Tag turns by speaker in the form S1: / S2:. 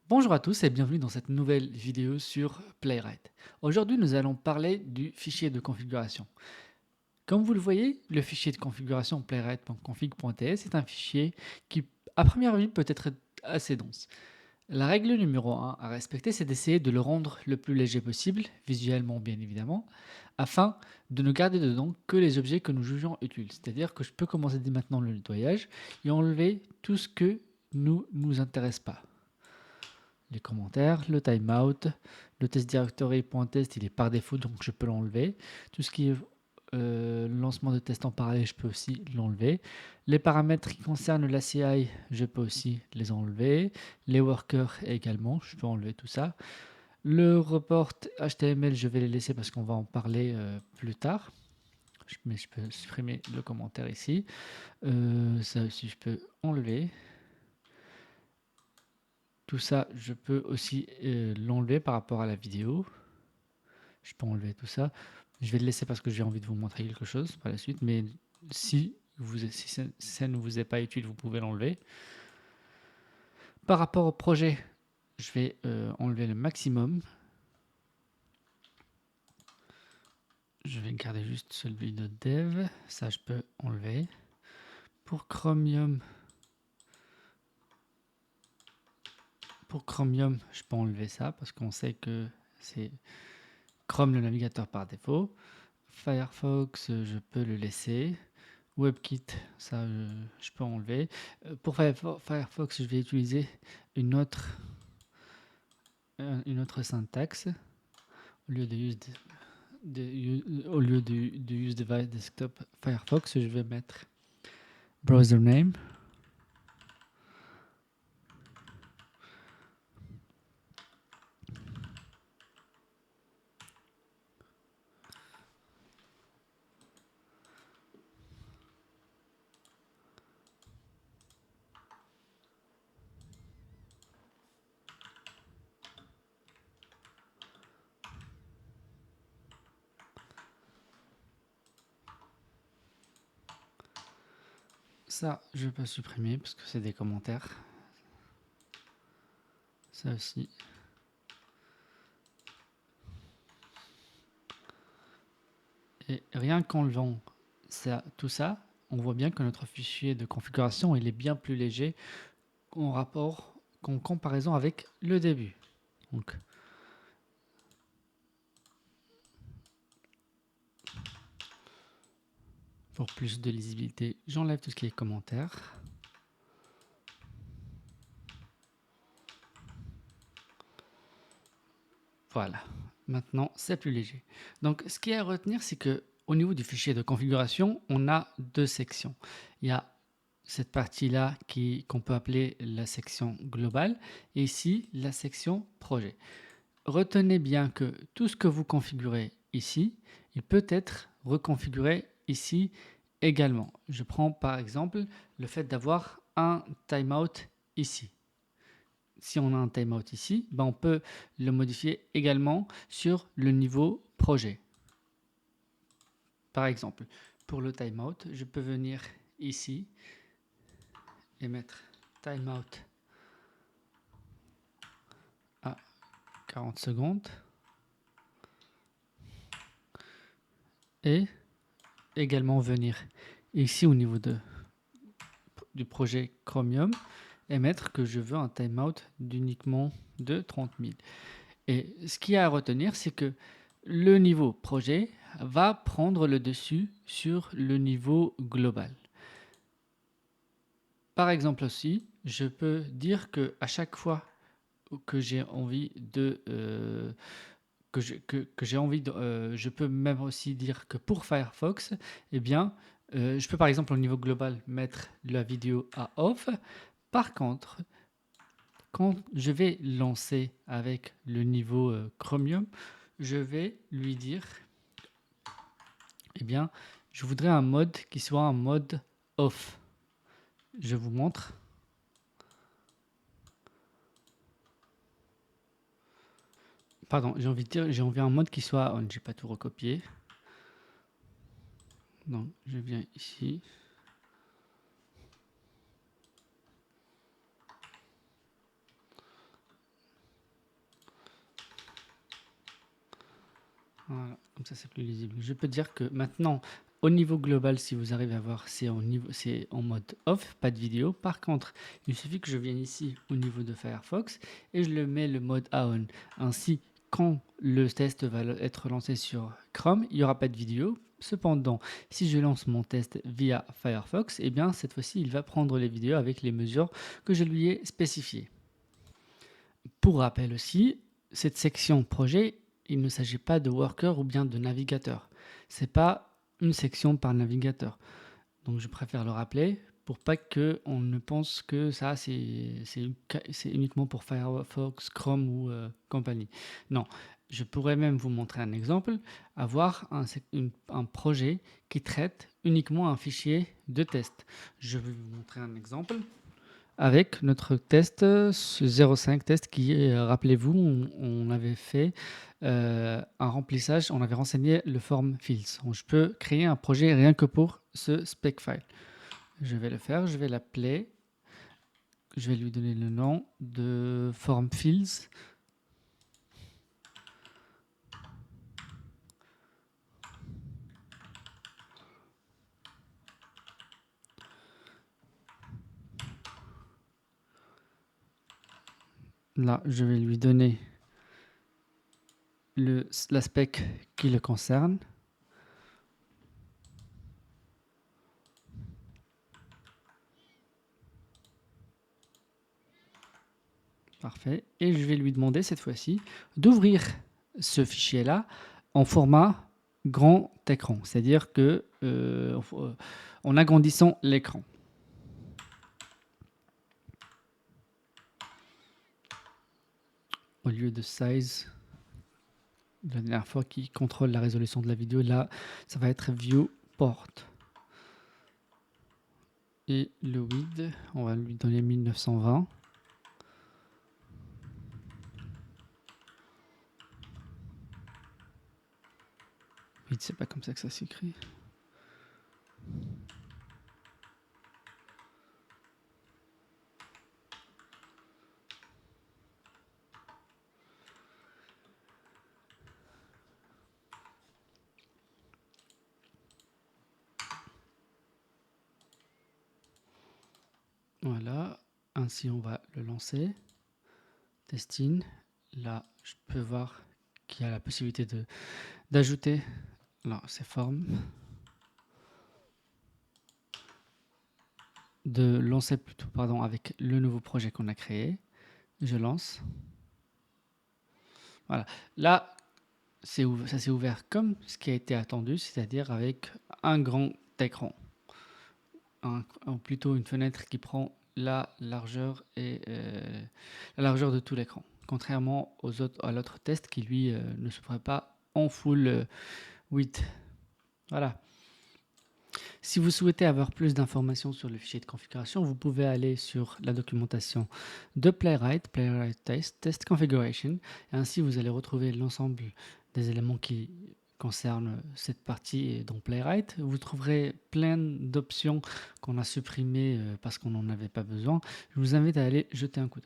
S1: Bonjour à tous et bienvenue dans cette nouvelle vidéo sur Playwright. Aujourd'hui, nous allons parler du fichier de configuration. Comme vous le voyez, le fichier de configuration playwright.config.ts est un fichier qui, à première vue, peut être assez dense. La règle numéro 1 à respecter, c'est d'essayer de le rendre le plus léger possible, visuellement bien évidemment, afin de ne garder dedans que les objets que nous jugeons utiles. C'est-à-dire que je peux commencer dès maintenant le nettoyage et enlever tout ce que nous intéresse pas. Les commentaires, le timeout, le test directory.test, il est par défaut, donc je peux l'enlever. Tout ce qui est lancement de test en parallèle, je peux aussi l'enlever. Les paramètres qui concernent la CI, je peux aussi les enlever. Les workers également, je peux enlever tout ça. Le report HTML, je vais les laisser parce qu'on va en parler plus tard. Mais je peux supprimer le commentaire ici. Ça aussi, je peux enlever. Tout ça, je peux aussi l'enlever par rapport à la vidéo. Je peux enlever tout ça. Je vais le laisser parce que j'ai envie de vous montrer quelque chose par la suite. Mais si ça ne vous est pas utile, vous pouvez l'enlever. Par rapport au projet, je vais enlever le maximum. Je vais garder juste celui de dev. Ça, je peux enlever. Pour Chromium, je peux enlever ça parce qu'on sait que c'est Chrome le navigateur par défaut. Firefox, je peux le laisser. WebKit, ça je peux enlever. Pour Firefox, je vais utiliser une autre syntaxe. Au lieu de use device desktop Firefox, je vais mettre browser name. Ça, je peux supprimer parce que c'est des commentaires. Ça aussi. Et rien qu'enlevant tout ça, on voit bien que notre fichier de configuration il est bien plus léger qu'en comparaison avec le début. Donc, pour plus de lisibilité, j'enlève tout ce qui est commentaires. Voilà, maintenant c'est plus léger. Donc ce qui est à retenir, c'est que au niveau du fichier de configuration, on a deux sections. Il y a cette partie-là qu'on peut appeler la section globale et ici la section projet. Retenez bien que tout ce que vous configurez ici, il peut être reconfiguré ici également. Je prends par exemple le fait d'avoir un timeout ici. Si on a un timeout ici, ben on peut le modifier également sur le niveau projet. Par exemple, pour le timeout, je peux venir ici et mettre timeout à 40 secondes et également venir ici au niveau du projet Chromium et mettre que je veux un timeout d'uniquement de 30 000. Et ce qu'il y a à retenir, c'est que le niveau projet va prendre le dessus sur le niveau global. Par exemple aussi, je peux dire que à chaque fois que j'ai envie de je peux même aussi dire que pour Firefox, eh bien, je peux par exemple au niveau global mettre la vidéo à off. Par contre, quand je vais lancer avec le niveau Chromium, je vais lui dire, eh bien, je voudrais un mode qui soit un mode off. Je vous montre. Pardon, j'ai envie de dire, j'ai envie un mode qui soit on. J'ai pas tout recopié. Donc, je viens ici. Voilà, comme ça c'est plus lisible. Je peux dire que maintenant, au niveau global, si vous arrivez à voir, c'est en mode off, pas de vidéo. Par contre, il suffit que je vienne ici au niveau de Firefox et je le mets le mode on. Ainsi, quand le test va être lancé sur Chrome, il n'y aura pas de vidéo. Cependant, si je lance mon test via Firefox, eh bien cette fois-ci, il va prendre les vidéos avec les mesures que je lui ai spécifiées. Pour rappel aussi, cette section projet, il ne s'agit pas de worker ou bien de navigateur. C'est pas une section par navigateur. Donc je préfère le rappeler pour pas qu'on ne pense que ça c'est uniquement pour Firefox, Chrome ou compagnie. Non, je pourrais même vous montrer un exemple, avoir un projet qui traite uniquement un fichier de test. Je vais vous montrer un exemple avec notre test, ce 05 test qui, rappelez-vous, on avait fait un remplissage, on avait renseigné le form fields. Donc, je peux créer un projet rien que pour ce spec file. Je vais le faire, je vais l'appeler, je vais lui donner le nom de form fields. Là, je vais lui donner la spec qui le concerne. Parfait. Et je vais lui demander cette fois-ci d'ouvrir ce fichier-là en format grand écran, c'est-à-dire que en agrandissant l'écran. Au lieu de size, la dernière fois qui contrôle la résolution de la vidéo, là, ça va être viewport. Et le width, on va lui donner 1920. Width, c'est pas comme ça que ça s'écrit. Voilà, ainsi on va le lancer. Testing. Là, je peux voir qu'il y a la possibilité d'ajouter ces formes, de lancer plutôt, pardon, avec le nouveau projet qu'on a créé. Je lance. Voilà. Là, ça s'est ouvert comme ce qui a été attendu, c'est-à-dire avec un grand écran. Ou plutôt une fenêtre qui prend la largeur et la largeur de tout l'écran. Contrairement à l'autre test qui lui ne s'ouvrait pas en full width. Voilà. Si vous souhaitez avoir plus d'informations sur le fichier de configuration, vous pouvez aller sur la documentation de Playwright Test, Test Configuration. Et ainsi, vous allez retrouver l'ensemble des éléments qui concernent cette partie dans Playwright. Vous trouverez plein d'options qu'on a supprimées parce qu'on n'en avait pas besoin. Je vous invite à aller jeter un coup d'œil.